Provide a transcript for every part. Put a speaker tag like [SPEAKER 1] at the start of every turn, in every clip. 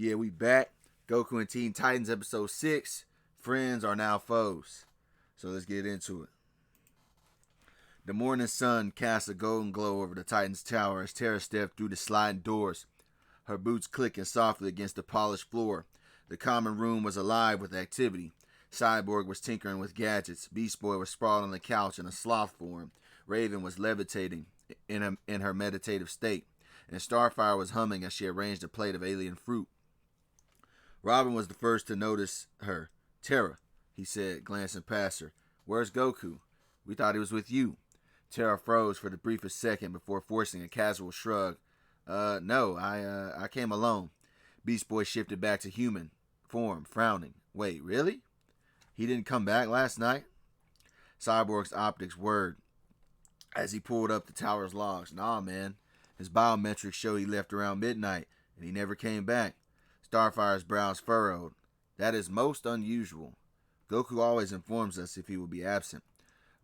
[SPEAKER 1] Yeah, we back. Goku and Teen Titans episode 6. Friends are now foes. So let's get into it. The morning sun cast a golden glow over the Titan's tower as Terra stepped through the sliding doors, her boots clicking softly against the polished floor. The common room was alive with activity. Cyborg was tinkering with gadgets. Beastboy was sprawled on the couch in a sloth form. Raven was levitating in her meditative state, and Starfire was humming as she arranged a plate of alien fruit. Robin was the first to notice her. "Terra," he said, glancing past her. "Where's Goku? We thought he was with you." Terra froze for the briefest second before forcing a casual shrug. No, I came alone." Beast Boy shifted back to human form, frowning. "Wait, really? He didn't come back last night?" Cyborg's optics whirred as he pulled up the tower's logs. "Nah, man. His biometrics show he left around midnight, and he never came back." Starfire's brows furrowed. "That is most unusual. Goku always informs us if he will be absent."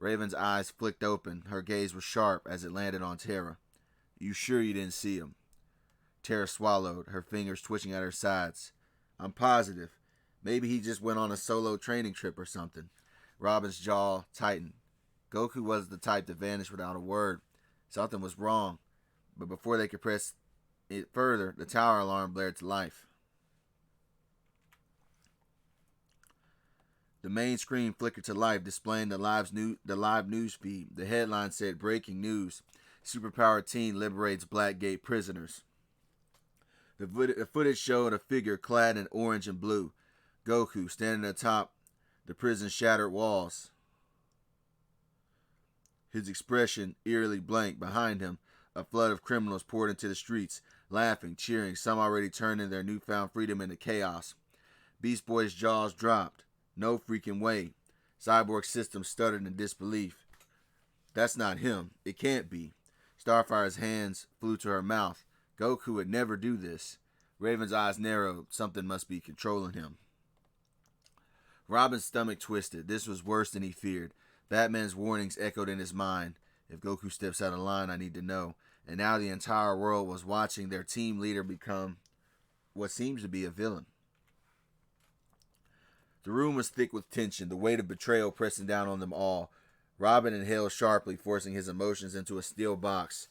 [SPEAKER 1] Raven's eyes flicked open. Her gaze was sharp as it landed on Terra. "You sure you didn't see him?" Terra swallowed, her fingers twitching at her sides. "I'm positive. Maybe he just went on a solo training trip or something." Robin's jaw tightened. Goku wasn't the type to vanish without a word. Something was wrong. But before they could press it further, the tower alarm blared to life. The main screen flickered to life, displaying the live news feed. The headline said, "Breaking news. Superpowered teen liberates Blackgate prisoners." The footage showed a figure clad in orange and blue. Goku standing atop the prison's shattered walls, his expression eerily blank. Behind him, a flood of criminals poured into the streets, laughing, cheering, some already turning their newfound freedom into chaos. Beast Boy's jaws dropped. No freaking way. Cyborg's system stuttered in disbelief. "That's not him. It can't be." Starfire's hands flew to her mouth. Goku would never do this. Raven's eyes narrowed. Something must be controlling him. Robin's stomach twisted. This was worse than he feared. Batman's warnings echoed in his mind. If Goku steps out of line, I need to know. And now the entire world was watching their team leader become what seems to be a villain. The room was thick with tension, the weight of betrayal pressing down on them all. Robin inhaled sharply, forcing his emotions into a steel box.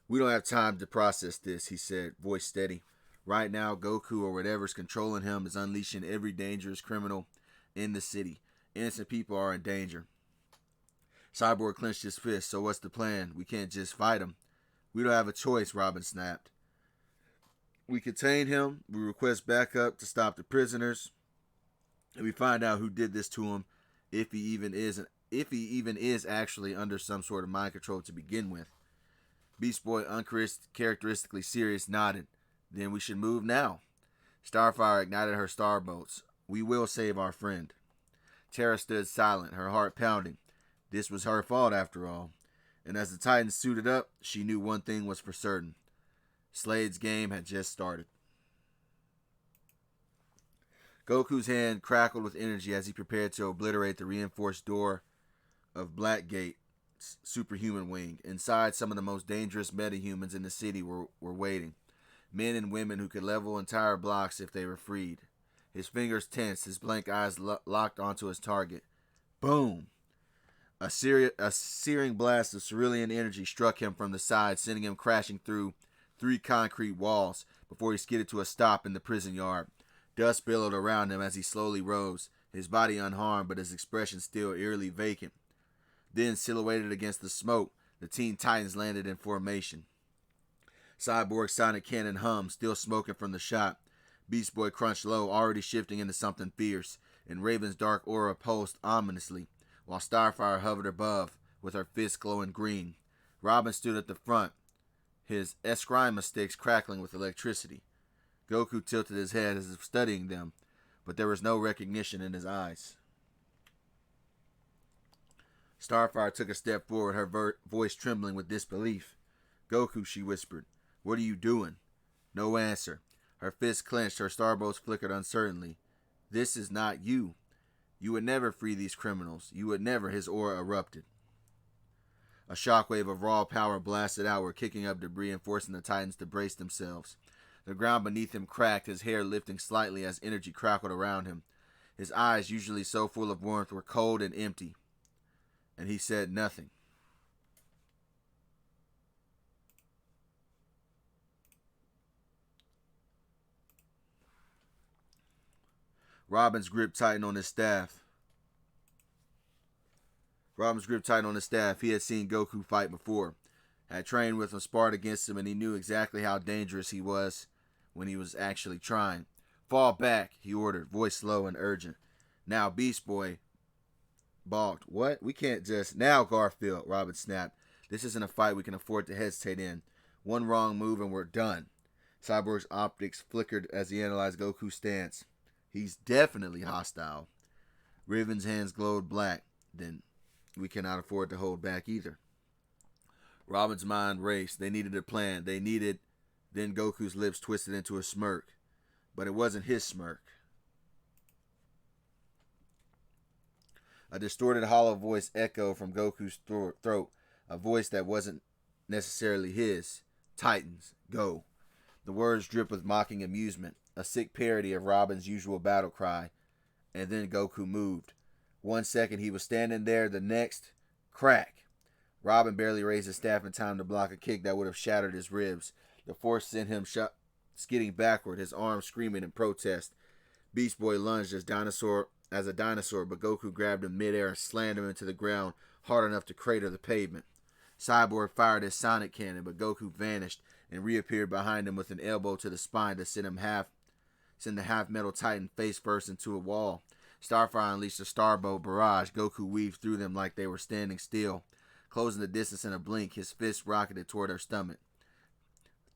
[SPEAKER 1] "We don't have time to process this," he said, voice steady. "Right now, Goku or whatever's controlling him is unleashing every dangerous criminal in the city. Innocent people are in danger." Cyborg clenched his fist. "So what's the plan? We can't just fight him." "We don't have a choice," Robin snapped. "We contain him, we request backup to stop the prisoners, and we find out who did this to him, if he even is actually under some sort of mind control to begin with." Beast Boy, uncharacteristically serious, nodded. "Then we should move now." Starfire ignited her starbolts. "We will save our friend." Terra stood silent, her heart pounding. This was her fault after all. And as the Titans suited up, she knew one thing was for certain. Slade's game had just started. Goku's hand crackled with energy as he prepared to obliterate the reinforced door of Blackgate's superhuman wing. Inside, some of the most dangerous metahumans in the city were waiting. Men and women who could level entire blocks if they were freed. His fingers tensed, his blank eyes locked onto his target. Boom! A searing blast of cerulean energy struck him from the side, sending him crashing through 3 concrete walls before he skidded to a stop in the prison yard. Dust billowed around him as he slowly rose, his body unharmed but his expression still eerily vacant. Then, silhouetted against the smoke, the Teen Titans landed in formation. Cyborg's sonic cannon hummed, still smoking from the shot. Beast Boy crunched low, already shifting into something fierce, and Raven's dark aura pulsed ominously, while Starfire hovered above, with her fists glowing green. Robin stood at the front, his Eskrima sticks crackling with electricity. Goku tilted his head as if studying them, but there was no recognition in his eyes. Starfire took a step forward, her voice trembling with disbelief. "Goku," she whispered, "what are you doing?" No answer. Her fists clenched, her starbolts flickered uncertainly. "This is not you. You would never free these criminals. You would never," his aura erupted. A shockwave of raw power blasted outward, kicking up debris and forcing the Titans to brace themselves. The ground beneath him cracked, his hair lifting slightly as energy crackled around him. His eyes, usually so full of warmth, were cold and empty. And he said nothing. Robin's grip tightened on his staff. He had seen Goku fight before, had trained with him, sparred against him, and he knew exactly how dangerous he was when he was actually trying. Fall back, he ordered, voice low and urgent. Now, Beast Boy balked. What? We can't just... Now, Garfield, Robin snapped. This isn't a fight we can afford to hesitate in. One wrong move and we're done. Cyborg's optics flickered as he analyzed Goku's stance. He's definitely hostile. Riven's hands glowed black. Then we cannot afford to hold back either. Robin's mind raced. They needed a plan. Then Goku's lips twisted into a smirk. But it wasn't his smirk. A distorted, hollow voice echoed from Goku's throat. A voice that wasn't necessarily his. Titans, go. The words dripped with mocking amusement. A sick parody of Robin's usual battle cry. And then Goku moved. 1 second he was standing there, the next, crack. Robin barely raised his staff in time to block a kick that would have shattered his ribs. The force sent him skidding backward, his arms screaming in protest. Beast Boy lunged as a dinosaur, but Goku grabbed him midair and slammed him into the ground hard enough to crater the pavement. Cyborg fired his sonic cannon, but Goku vanished and reappeared behind him with an elbow to the spine to send the half-metal titan face first into a wall. Starfire unleashed a starbow barrage. Goku weaved through them like they were standing still. Closing the distance in a blink, his fist rocketed toward her stomach.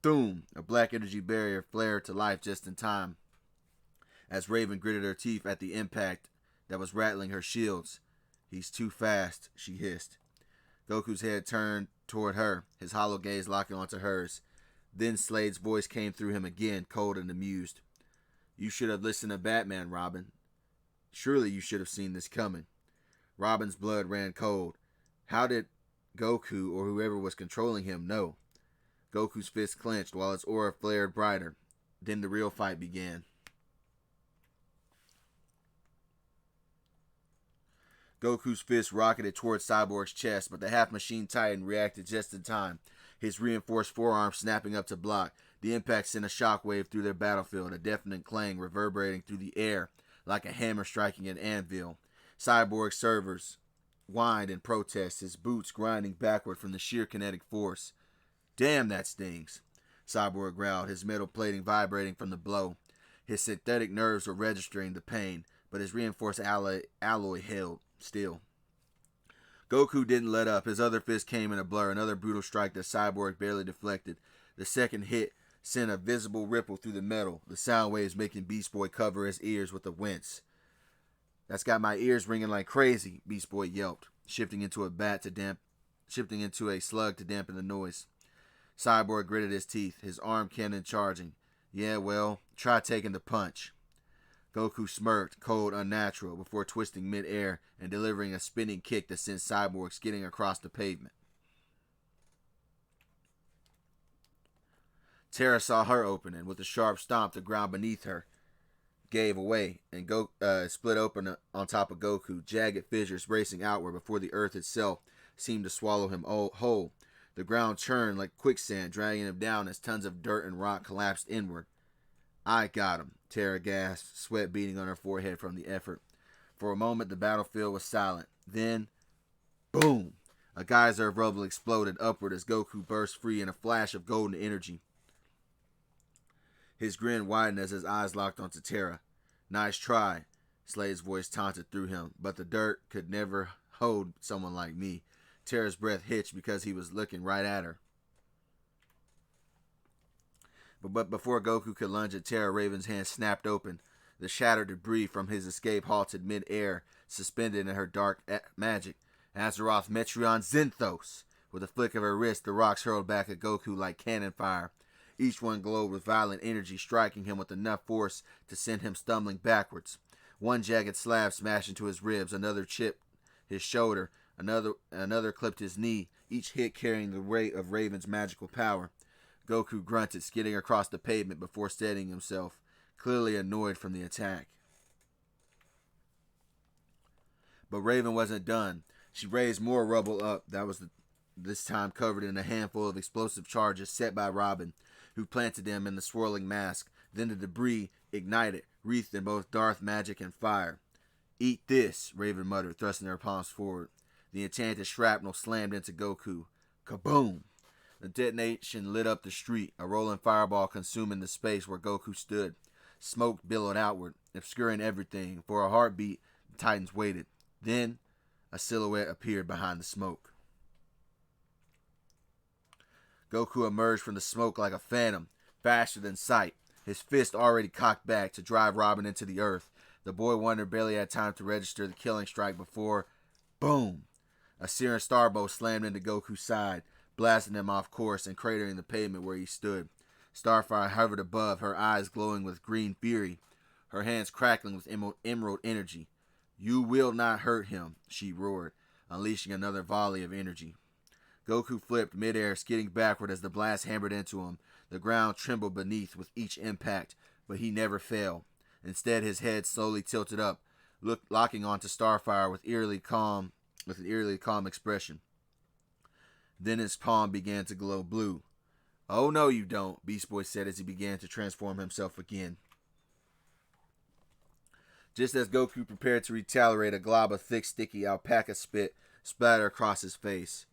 [SPEAKER 1] Thoom! A black energy barrier flared to life just in time. As Raven gritted her teeth at the impact that was rattling her shields. He's too fast, she hissed. Goku's head turned toward her, his hollow gaze locking onto hers. Then Slade's voice came through him again, cold and amused. You should have listened to Batman, Robin. Surely you should have seen this coming. Robin's blood ran cold. How did Goku, or whoever was controlling him, know? Goku's fist clenched while his aura flared brighter. Then the real fight began. Goku's fist rocketed towards Cyborg's chest, but the half-machine titan reacted just in time, his reinforced forearm snapping up to block. The impact sent a shockwave through their battlefield, a deafening clang reverberating through the air like a hammer striking an anvil. Cyborg's servers whined in protest, his boots grinding backward from the sheer kinetic force. Damn, that stings, Cyborg growled, his metal plating vibrating from the blow. His synthetic nerves were registering the pain, but his reinforced alloy held still. Goku didn't let up. His other fist came in a blur, another brutal strike that Cyborg barely deflected. The second hit sent a visible ripple through the metal, the sound waves making Beast Boy cover his ears with a wince. That's got my ears ringing like crazy, Beast Boy yelped, shifting into a slug to dampen the noise. Cyborg gritted his teeth, his arm cannon charging. Yeah, well, try taking the punch. Goku smirked, cold, unnatural, before twisting mid-air and delivering a spinning kick that sent Cyborg skidding across the pavement. Terra saw her opening. With a sharp stomp, the ground beneath her gave away and split open on top of Goku, jagged fissures racing outward before the earth itself seemed to swallow him whole. The ground churned like quicksand, dragging him down as tons of dirt and rock collapsed inward. I got him, Terra gasped, sweat beading on her forehead from the effort. For a moment, the battlefield was silent. Then, boom! A geyser of rubble exploded upward as Goku burst free in a flash of golden energy. His grin widened as his eyes locked onto Terra. Nice try, Slade's voice taunted through him, but the dirt could never hold someone like me. Terra's breath hitched because he was looking right at her. But before Goku could lunge at Terra, Raven's hand snapped open. The shattered debris from his escape halted mid-air, suspended in her dark magic. Azeroth Metreon Zinthos! With a flick of her wrist, the rocks hurled back at Goku like cannon fire. Each one glowed with violent energy, striking him with enough force to send him stumbling backwards. One jagged slab smashed into his ribs, another chipped his shoulder, another clipped his knee, each hit carrying the weight of Raven's magical power. Goku grunted, skidding across the pavement before steadying himself, clearly annoyed from the attack. But Raven wasn't done. She raised more rubble up that was this time covered in a handful of explosive charges set by Robin, who planted them in the swirling mask. Then the debris ignited, wreathed in both Darth magic and fire. "Eat this," Raven muttered, thrusting her palms forward. The enchanted shrapnel slammed into Goku. Kaboom! The detonation lit up the street, a rolling fireball consuming the space where Goku stood. Smoke billowed outward, obscuring everything. For a heartbeat, the Titans waited. Then, a silhouette appeared behind the smoke. Goku emerged from the smoke like a phantom, faster than sight, his fist already cocked back to drive Robin into the earth. The boy wonder barely had time to register the killing strike before, boom! A searing starbow slammed into Goku's side, blasting him off course and cratering the pavement where he stood. Starfire hovered above, her eyes glowing with green fury, her hands crackling with emerald energy. "You will not hurt him," she roared, unleashing another volley of energy. Goku flipped midair, skidding backward as the blast hammered into him. The ground trembled beneath with each impact, but he never fell. Instead, his head slowly tilted up, locking onto Starfire with an eerily calm expression. Then his palm began to glow blue. "Oh no, you don't," Beast Boy said as he began to transform himself again. Just as Goku prepared to retaliate, a glob of thick, sticky alpaca spit splattered across his face.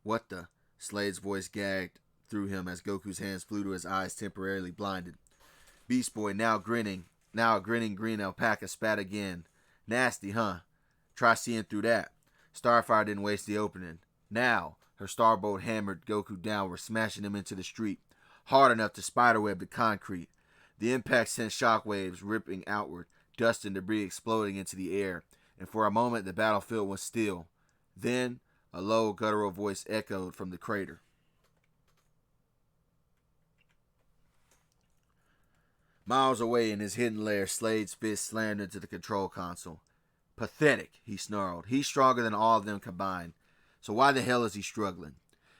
[SPEAKER 1] "What the?" Slade's voice gagged through him as Goku's hands flew to his eyes, temporarily blinded. Beast Boy, now a grinning green alpaca, spat again. "Nasty, huh? Try seeing through that." Starfire didn't waste the opening. Now, her starbolt hammered Goku downward, smashing him into the street, hard enough to spiderweb the concrete. The impact sent shockwaves ripping outward, dust and debris exploding into the air, and for a moment the battlefield was still. Then, a low, guttural voice echoed from the crater. Miles away in his hidden lair, Slade's fist slammed into the control console. "Pathetic," he snarled. "He's stronger than all of them combined. So why the hell is he struggling?"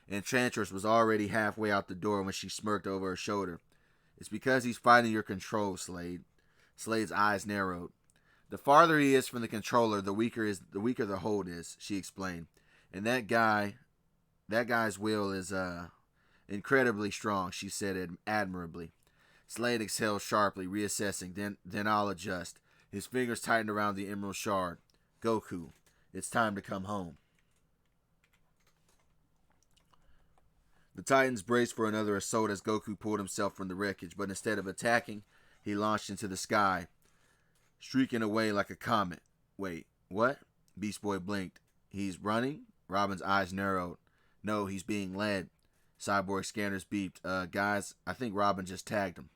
[SPEAKER 1] Enchantress was already halfway out the door when she smirked over her shoulder. "It's because he's fighting your control, Slade." Slade's eyes narrowed. "The farther he is from the controller, the weaker the hold is," she explained. "And that guy's will is incredibly strong," she said admirably. Slade exhaled sharply, reassessing. Then I'll adjust. His fingers tightened around the emerald shard. "Goku, it's time to come home." The Titans braced for another assault as Goku pulled himself from the wreckage, but instead of attacking, he launched into the sky, streaking away like a comet. "Wait, what?" Beast Boy blinked. "He's running?" Robin's eyes narrowed. "No, he's being led." Cyborg scanners beeped. Guys, I think Robin just tagged him."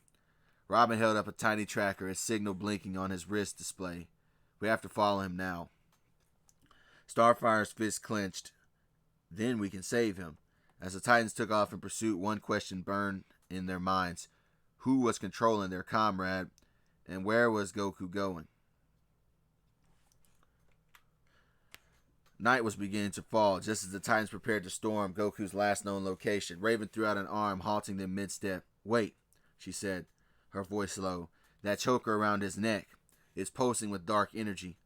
[SPEAKER 1] Robin held up a tiny tracker, his signal blinking on his wrist display. "We have to follow him now." Starfire's fist clenched. "Then we can save him." As the Titans took off in pursuit, one question burned in their minds. Who was controlling their comrade, and where was Goku going? Night was beginning to fall, just as the Titans prepared to storm Goku's last known location. Raven threw out an arm, halting them mid-step. "Wait," she said, her voice low. "That choker around his neck is pulsing with dark energy.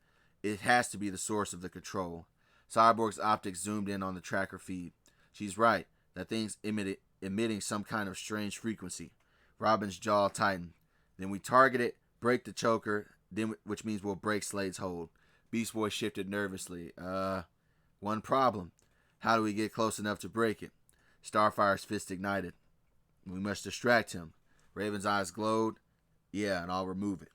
[SPEAKER 1] It has to be the source of the control." Cyborg's optics zoomed in on the tracker feed. "She's right. That thing's emitting some kind of strange frequency." Robin's jaw tightened. "Then we target it, break the choker, which means we'll break Slade's hold." Beast Boy shifted nervously. One problem. How do we get close enough to break it?" Starfire's fist ignited. "We must distract him." Raven's eyes glowed. "Yeah, and I'll remove it."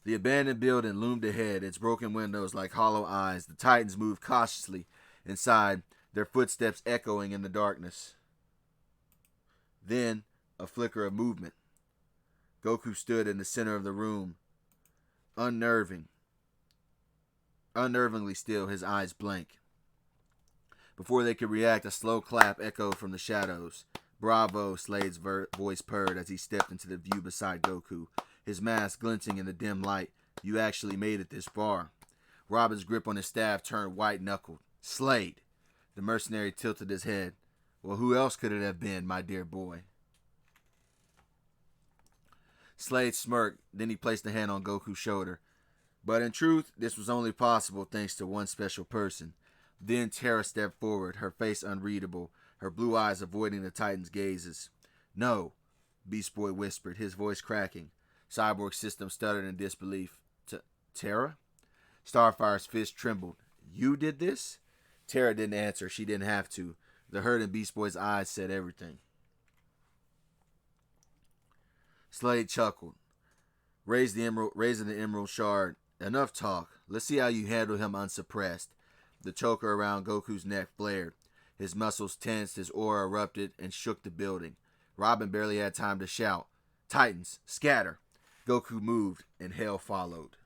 [SPEAKER 1] The abandoned building loomed ahead, its broken windows like hollow eyes. The Titans moved cautiously inside, their footsteps echoing in the darkness. Then, a flicker of movement. Goku stood in the center of the room, unnervingly still, his eyes blank. Before they could react, a slow clap echoed from the shadows. "Bravo," Slade's voice purred as he stepped into the view beside Goku, his mask glinting in the dim light. "You actually made it this far." Robin's grip on his staff turned white-knuckled. "Slade!" The mercenary tilted his head. Well, who else could it have been, my dear boy? Slade smirked, then he placed a hand on Goku's shoulder. But in truth, this was only possible thanks to one special person. Then Terra stepped forward, her face unreadable, her blue eyes avoiding the Titan's gazes. No, Beast Boy whispered, his voice cracking. Cyborg's system stuttered in disbelief. Terra? Starfire's fist trembled. You did this? Terra didn't answer. She didn't have to. The hurt in Beast Boy's eyes said everything. Slade chuckled, raising the emerald shard. Enough talk. Let's see how you handle him unsuppressed. The choker around Goku's neck flared. His muscles tensed, his aura erupted and shook the building. Robin barely had time to shout. Titans, scatter! Goku moved, and hell followed.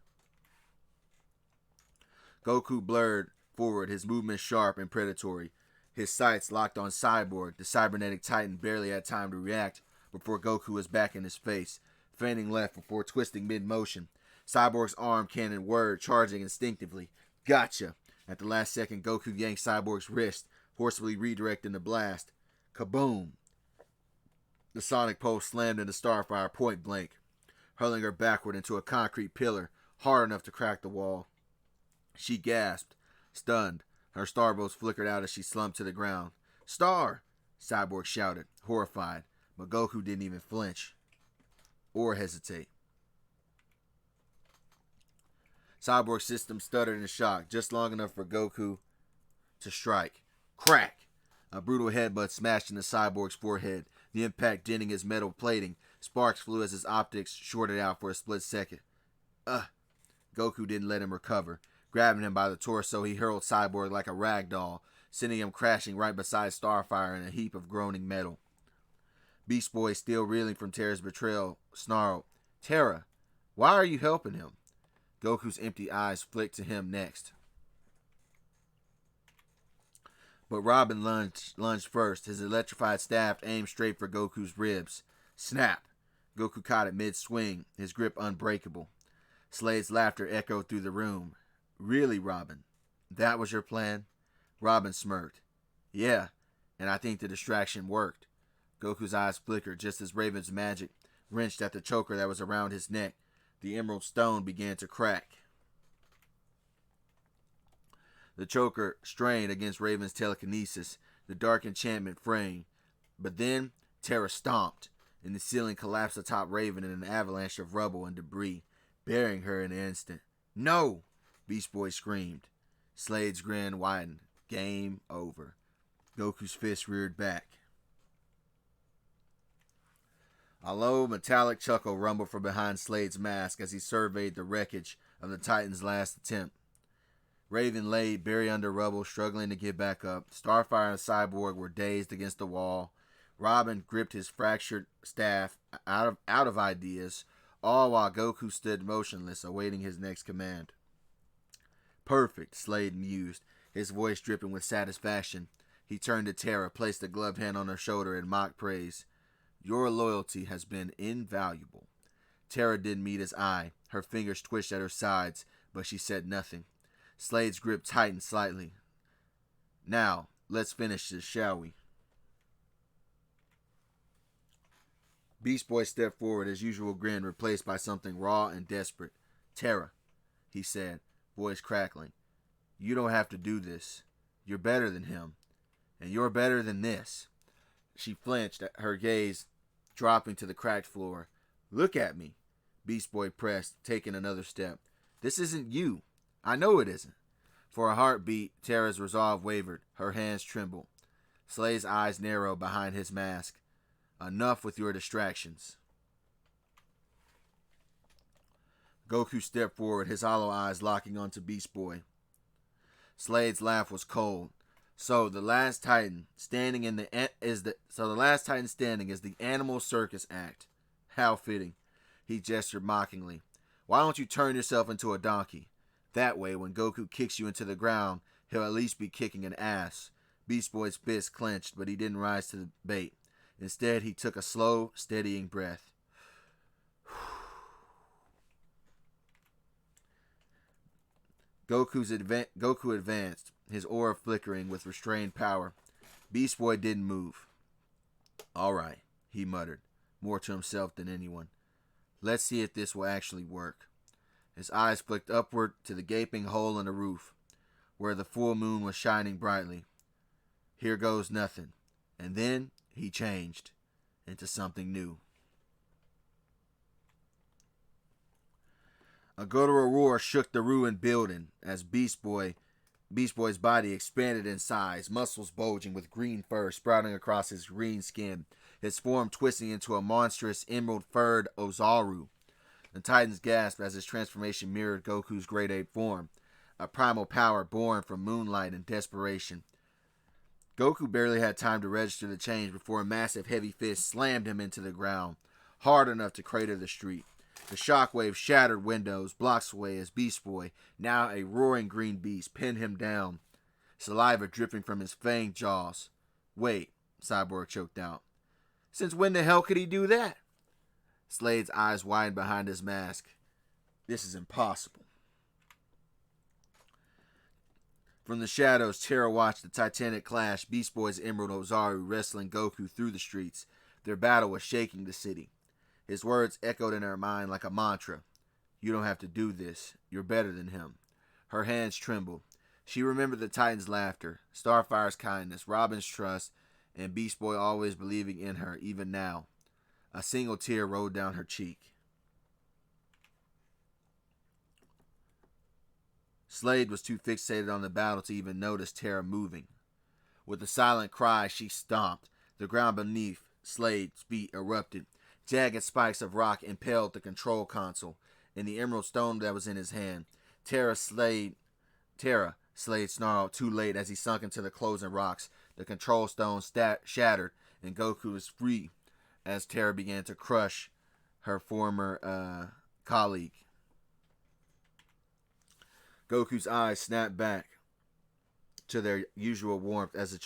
[SPEAKER 1] Goku blurred forward, his movements sharp and predatory. His sights locked on Cyborg. The cybernetic titan barely had time to react before Goku was back in his face, feigning left before twisting mid-motion. Cyborg's arm cannon whirred, charging instinctively. Gotcha! At the last second, Goku yanked Cyborg's wrist, forcibly redirecting the blast. Kaboom! The sonic pulse slammed into Starfire point blank, hurling her backward into a concrete pillar, hard enough to crack the wall. She gasped, stunned. Her starbows flickered out as she slumped to the ground. Star! Cyborg shouted, horrified, but Goku didn't even flinch or hesitate. Cyborg's system stuttered in shock, just long enough for Goku to strike. Crack! A brutal headbutt smashed into Cyborg's forehead, the impact denting his metal plating. Sparks flew as his optics shorted out for a split second. Goku didn't let him recover. Grabbing him by the torso, he hurled Cyborg like a rag doll, sending him crashing right beside Starfire in a heap of groaning metal. Beast Boy, still reeling from Terra's betrayal, snarled, Terra, why are you helping him? Goku's empty eyes flicked to him next. But Robin lunged first, his electrified staff aimed straight for Goku's ribs. Snap! Goku caught it mid-swing, his grip unbreakable. Slade's laughter echoed through the room. Really, Robin? That was your plan? Robin smirked. Yeah, and I think the distraction worked. Goku's eyes flickered just as Raven's magic wrenched at the choker that was around his neck. The emerald stone began to crack. The choker strained against Raven's telekinesis, the dark enchantment fraying. But then, Terra stomped, and the ceiling collapsed atop Raven in an avalanche of rubble and debris, burying her in an instant. No! Beast Boy screamed. Slade's grin widened. Game over. Goku's fist reared back. A low, metallic chuckle rumbled from behind Slade's mask as he surveyed the wreckage of the Titan's last attempt. Raven lay buried under rubble, struggling to get back up. Starfire and Cyborg were dazed against the wall. Robin gripped his fractured staff out of ideas, all while Goku stood motionless, awaiting his next command. Perfect, Slade mused, his voice dripping with satisfaction. He turned to Terra, placed a gloved hand on her shoulder in mock praise. Your loyalty has been invaluable. Terra didn't meet his eye. Her fingers twitched at her sides, but she said nothing. Slade's grip tightened slightly. Now, let's finish this, shall we? Beast Boy stepped forward, his usual grin replaced by something raw and desperate. Terra, he said, voice crackling. You don't have to do this. You're better than him. And you're better than this. She flinched, her gaze dropping to the cracked floor. Look at me. Beast Boy pressed, taking another step. This isn't you. I know it isn't. For a heartbeat, Terra's resolve wavered. Her hands trembled. Slade's eyes narrowed behind his mask. Enough with your distractions. Goku stepped forward, his hollow eyes locking onto Beast Boy. Slade's laugh was cold. So the last Titan standing is the Animal Circus Act. How fitting. He gestured mockingly. Why don't you turn yourself into a donkey? That way, when Goku kicks you into the ground, he'll at least be kicking an ass. Beast Boy's fist clenched, but he didn't rise to the bait. Instead, he took a slow, steadying breath. Goku advanced, his aura flickering with restrained power. Beast Boy didn't move. "All right," he muttered, more to himself than anyone. "Let's see if this will actually work." His eyes flicked upward to the gaping hole in the roof, where the full moon was shining brightly. Here goes nothing. And then he changed into something new. A guttural roar shook the ruined building as Beast Boy's body expanded in size, muscles bulging with green fur sprouting across his green skin, his form twisting into a monstrous emerald-furred Ozaru. The Titans gasped as his transformation mirrored Goku's great ape form, a primal power born from moonlight and desperation. Goku barely had time to register the change before a massive heavy fist slammed him into the ground, hard enough to crater the street. The shockwave shattered windows blocks away as Beast Boy, now a roaring green beast, pinned him down, saliva dripping from his fanged jaws. "Wait," Cyborg choked out. "Since when the hell could he do that?" Slade's eyes widened behind his mask. "This is impossible." From the shadows, Terra watched the titanic clash, Beast Boy's Emerald Ozaru wrestling Goku through the streets. Their battle was shaking the city. His words echoed in her mind like a mantra. "You don't have to do this. You're better than him." Her hands trembled. She remembered the Titan's laughter, Starfire's kindness, Robin's trust, and Beast Boy always believing in her, even now. A single tear rolled down her cheek. Slade was too fixated on the battle to even notice Terra moving. With a silent cry, she stomped. The ground beneath Slade's feet erupted. Jagged spikes of rock impaled the control console and the emerald stone that was in his hand. Terra, Slade snarled too late as he sunk into the closing rocks. The control stone shattered, and Goku was free as Terra began to crush her former colleague. Goku's eyes snapped back to their usual warmth as the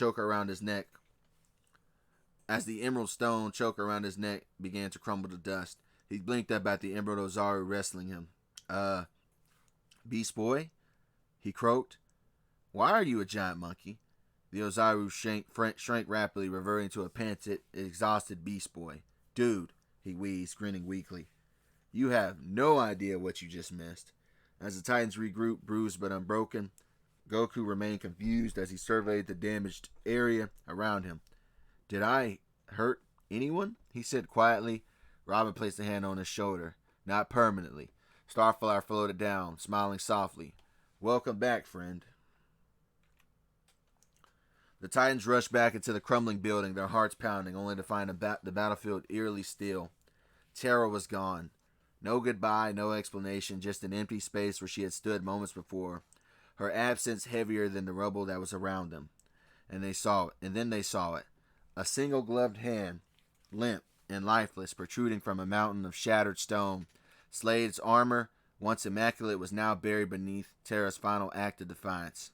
[SPEAKER 1] emerald stone choker around his neck began to crumble to dust. He blinked up at the Emerald Ozaru wrestling him. Beast Boy?" he croaked. "Why are you a giant monkey?" The Ozaru shrank rapidly, reverting to a panted, exhausted Beast Boy. "Dude," he wheezed, grinning weakly. "You have no idea what you just missed." As the Titans regrouped, bruised but unbroken, Goku remained confused as he surveyed the damaged area around him. "Did I hurt anyone?" he said quietly. Robin placed a hand on his shoulder. "Not permanently." Starfire floated down, smiling softly. "Welcome back, friend." The Titans rushed back into the crumbling building, their hearts pounding, only to find the battlefield eerily still. Terra was gone. No goodbye, no explanation, just an empty space where she had stood moments before, her absence heavier than the rubble that was around them. And then they saw it. A single gloved hand, limp and lifeless, protruding from a mountain of shattered stone. Slade's armor, once immaculate, was now buried beneath Terra's final act of defiance.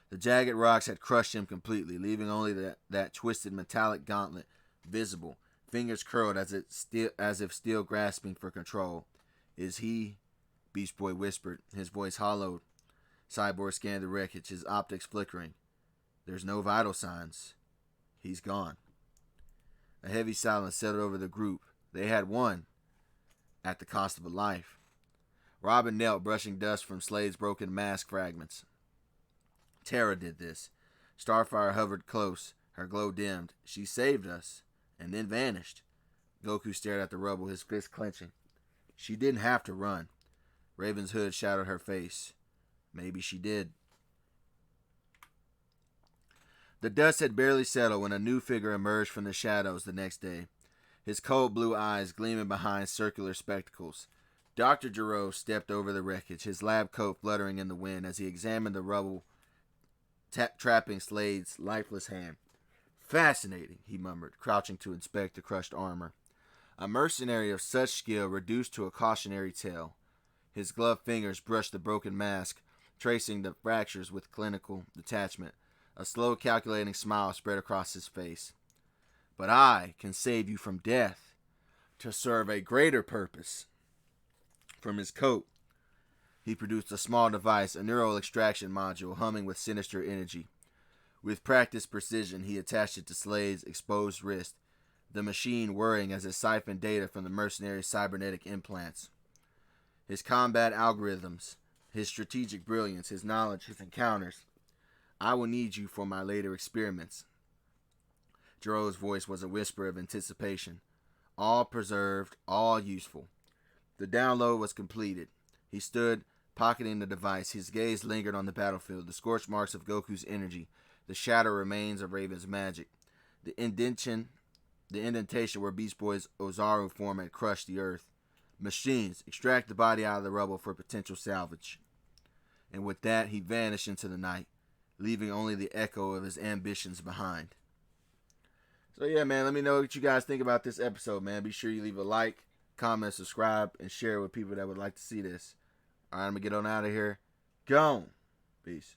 [SPEAKER 1] The jagged rocks had crushed him completely, leaving only that twisted metallic gauntlet visible, fingers curled as if still grasping for control. "Is he?" Beast Boy whispered, his voice hollowed. Cyborg scanned the wreckage, his optics flickering. "There's no vital signs. He's gone." A heavy silence settled over the group. They had won, at the cost of a life. Robin knelt, brushing dust from Slade's broken mask fragments. Terra did this. Starfire hovered close, her glow dimmed. "She saved us, and then vanished." Goku stared at the rubble, his fist clenching. "She didn't have to run." Raven's hood shadowed her face. "Maybe she did." The dust had barely settled when a new figure emerged from the shadows the next day, his cold blue eyes gleaming behind circular spectacles. Dr. Gero stepped over the wreckage, his lab coat fluttering in the wind as he examined the rubble, trapping Slade's lifeless hand. "Fascinating," he murmured, crouching to inspect the crushed armor. A mercenary of such skill reduced to a cautionary tale. His gloved fingers brushed the broken mask, tracing the fractures with clinical detachment. A slow, calculating smile spread across his face. "But I can save you from death, to serve a greater purpose." From his coat, He produced a small device, a neural extraction module, humming with sinister energy. With practiced precision, he attached it to Slade's exposed wrist, the machine whirring as it siphoned data from the mercenary's cybernetic implants. His combat algorithms, his strategic brilliance, his knowledge, his encounters. I will need you for my later experiments. Jiro's voice was a whisper of anticipation. All preserved, all useful. The download was completed. He stood, pocketing the device. His gaze lingered on the battlefield, the scorch marks of Goku's energy, the shadow remains of Raven's magic, the indentation where Beast Boy's Ozaru form had crushed the earth. Machines, extract the body out of the rubble for potential salvage. And with that, he vanished into the night, leaving only the echo of his ambitions behind. So yeah, man, let me know what you guys think about this episode, man. Be sure you leave a like, comment, subscribe, and share with people that would like to see this. All right, I'm going to get on out of here. Gone. Peace.